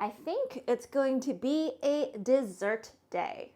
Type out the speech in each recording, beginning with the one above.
I think it's going to be a dessert day.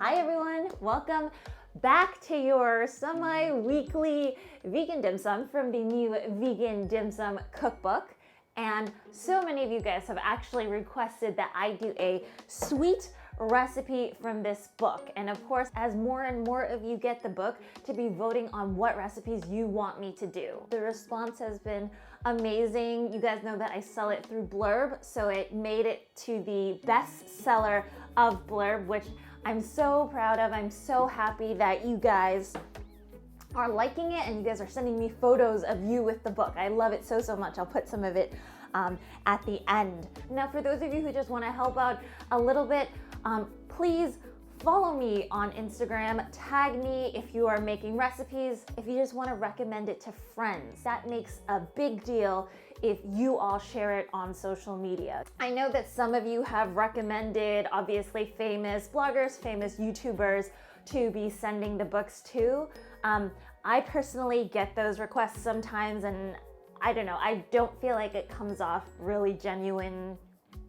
Hi everyone, welcome back to your semi-weekly vegan dim sum from the new Vegan Dim Sum Cookbook. And so many of you guys have actually requested that I do a sweet recipe from this book. And of course, as more and more of you get the book, to be voting on what recipes you want me to do. The response has been amazing. You guys know that I sell it through Blurb, so it made it to the bestseller of Blurb, which I'm so proud of. I'm so happy that you guys are liking it and you guys are sending me photos of you with the book. I love it so much. I'll put some of it at the end. Now, for those of you who just want to help out a little bit, please follow me on Instagram, tag me if you are making recipes, if you just want to recommend it to friends. That makes a big deal if you all share it on social media. I know that some of you have recommended, obviously, famous bloggers, famous YouTubers to be sending the books to. I personally get those requests sometimes, and I don't know, I don't feel like it comes off really genuine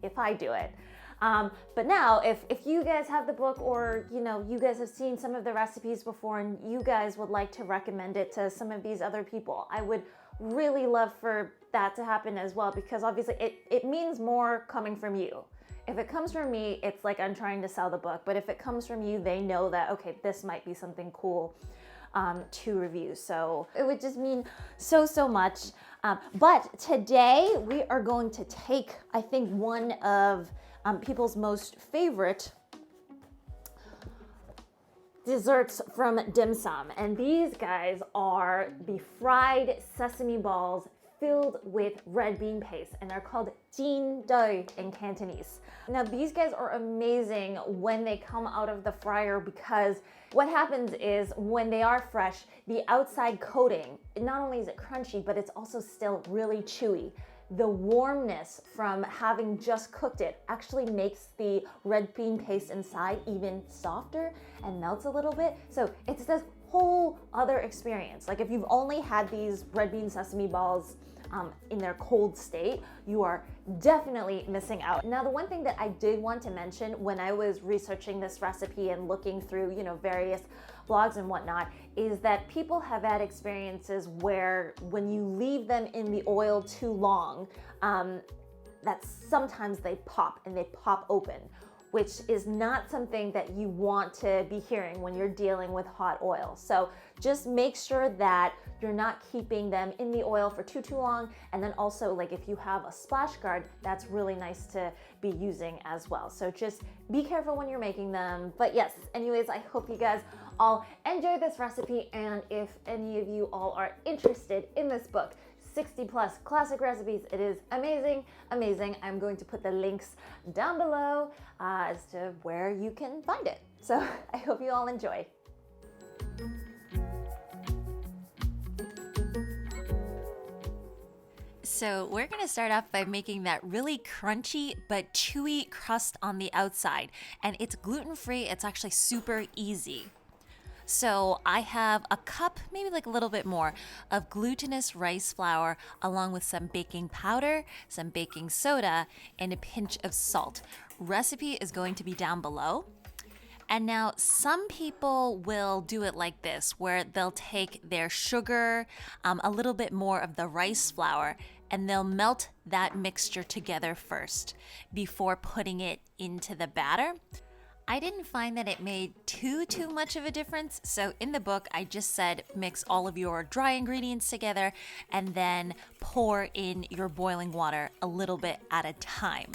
if I do it. But now, if you guys have the book, or you guys have seen some of the recipes before and you guys would like to recommend it to some of these other people, I would really love for that to happen as well, because obviously it means more coming from you. If it comes from me, it's like I'm trying to sell the book, but if it comes from you, they know that, okay, this might be something cool to review. So it would just mean so much. But today we are going to take, I think, one of people's most favorite desserts from dim sum, and these guys are the fried sesame balls filled with red bean paste, and they're called jin doi in Cantonese. Now, these guys are amazing when they come out of the fryer, because what happens is when they are fresh, the outside coating, not only is it crunchy, but it's also still really chewy. The warmness from having just cooked it actually makes the red bean paste inside even softer and melts a little bit. So it's this whole other experience. Like, if you've only had these red bean sesame balls in their cold state, you are definitely missing out. Now, the one thing that I did want to mention when I was researching this recipe and looking through, various blogs and whatnot, is that people have had experiences where when you leave them in the oil too long, that sometimes they pop open, which is not something that you want to be hearing when you're dealing with hot oil. So just make sure that you're not keeping them in the oil for too long. And then also, like, if you have a splash guard, that's really nice to be using as well. So just be careful when you're making them. But yes, anyways, I hope you guys all enjoy this recipe. And if any of you all are interested in this book, 60 plus classic recipes, it is amazing. I'm going to put the links down below as to where you can find it. So I hope you all enjoy. So we're gonna start off by making that really crunchy but chewy crust on the outside. And it's gluten-free, it's actually super easy. So I have a cup, maybe like a little bit more, of glutinous rice flour, along with some baking powder, some baking soda, and a pinch of salt. Recipe is going to be down below. And now some people will do it like this, where they'll take their sugar, a little bit more of the rice flour, and they'll melt that mixture together first before putting it into the batter. I didn't find that it made too much of a difference. So in the book, I just said mix all of your dry ingredients together and then pour in your boiling water a little bit at a time.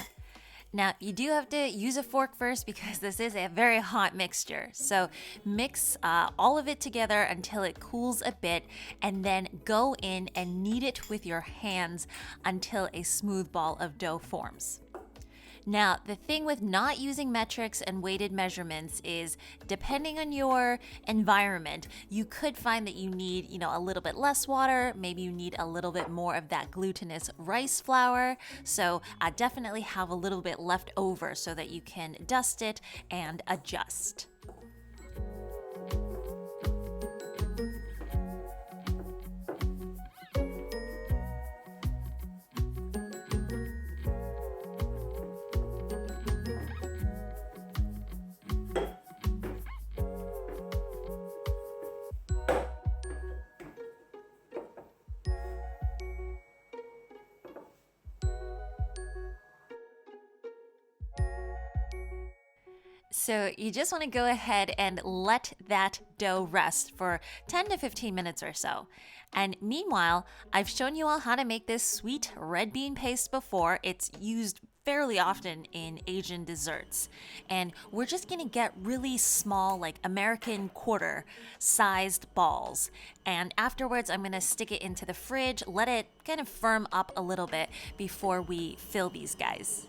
Now, you do have to use a fork first because this is a very hot mixture. So mix all of it together until it cools a bit, and then go in and knead it with your hands until a smooth ball of dough forms. Now, the thing with not using metrics and weighted measurements is, depending on your environment, you could find that you need, a little bit less water. Maybe you need a little bit more of that glutinous rice flour. So definitely have a little bit left over so that you can dust it and adjust. So you just want to go ahead and let that dough rest for 10 to 15 minutes or so. And meanwhile, I've shown you all how to make this sweet red bean paste before. It's used fairly often in Asian desserts. And we're just gonna get really small, like American quarter sized balls. And afterwards, I'm gonna stick it into the fridge, let it kind of firm up a little bit before we fill these guys.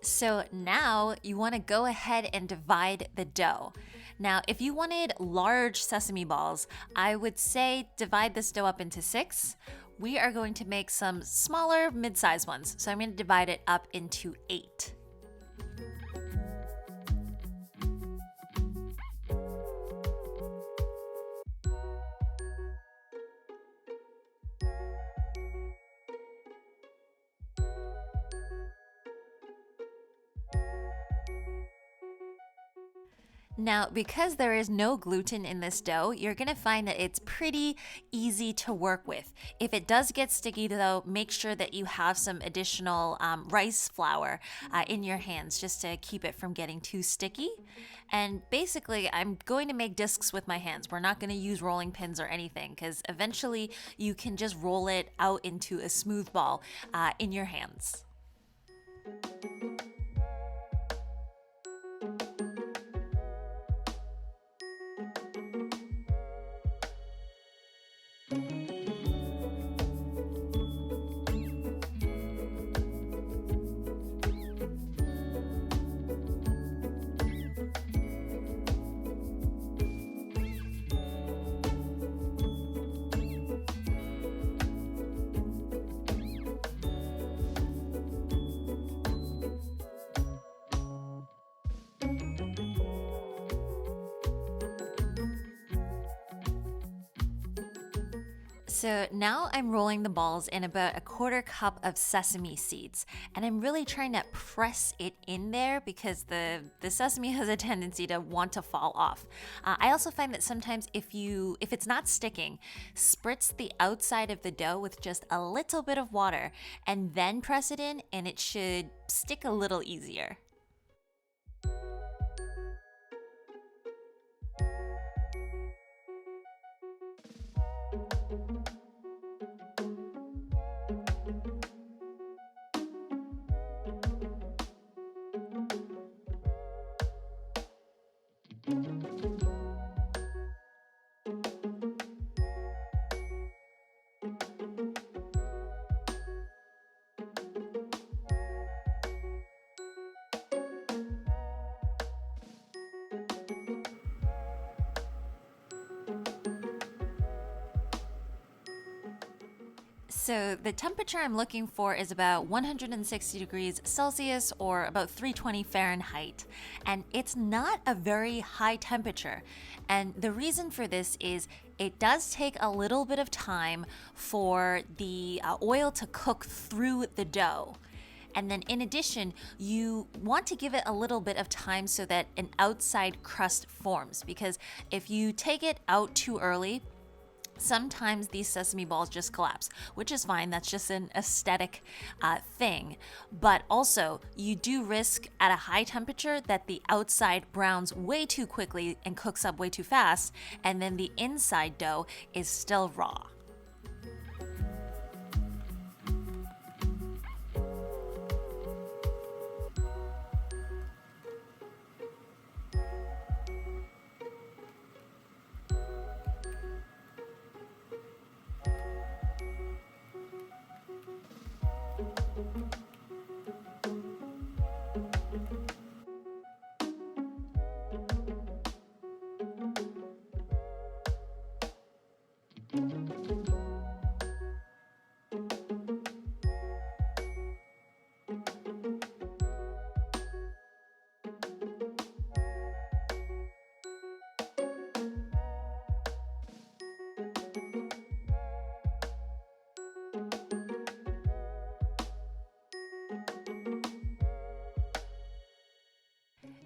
So now you want to go ahead and divide the dough. Now, if you wanted large sesame balls, I would say divide this dough up into 6. We are going to make some smaller, mid-sized ones. So I'm going to divide it up into 8. Now, because there is no gluten in this dough, you're gonna find that it's pretty easy to work with. If it does get sticky though, make sure that you have some additional rice flour in your hands just to keep it from getting too sticky. And basically, I'm going to make discs with my hands. We're not gonna use rolling pins or anything because eventually you can just roll it out into a smooth ball in your hands. So now I'm rolling the balls in about a 1/4 cup of sesame seeds, and I'm really trying to press it in there because the sesame has a tendency to want to fall off. I also find that sometimes if it's not sticking, spritz the outside of the dough with just a little bit of water and then press it in, and it should stick a little easier. So the temperature I'm looking for is about 160 degrees Celsius or about 320 Fahrenheit. And it's not a very high temperature. And the reason for this is it does take a little bit of time for the oil to cook through the dough. And then in addition, you want to give it a little bit of time so that an outside crust forms, because if you take it out too early, sometimes these sesame balls just collapse, which is fine. That's just an aesthetic thing. But also, you do risk at a high temperature that the outside browns way too quickly and cooks up way too fast, and then the inside dough is still raw.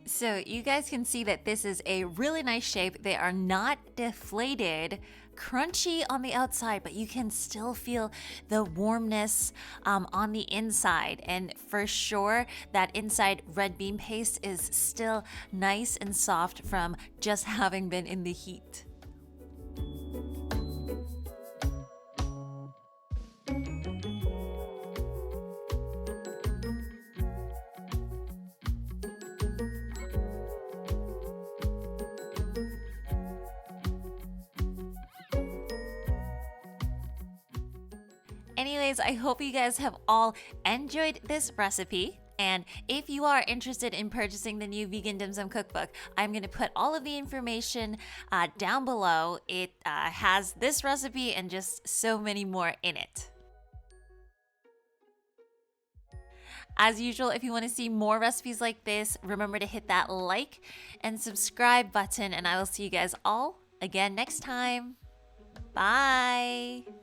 So you guys can see that this is a really nice shape. They are not deflated, crunchy on the outside, but you can still feel the warmness on the inside. And for sure, that inside red bean paste is still nice and soft from just having been in the heat. Anyways, I hope you guys have all enjoyed this recipe. And if you are interested in purchasing the new Vegan Dim Sum Cookbook, I'm going to put all of the information down below. It has this recipe and just so many more in it. As usual, if you want to see more recipes like this, remember to hit that like and subscribe button, and I will see you guys all again next time. Bye!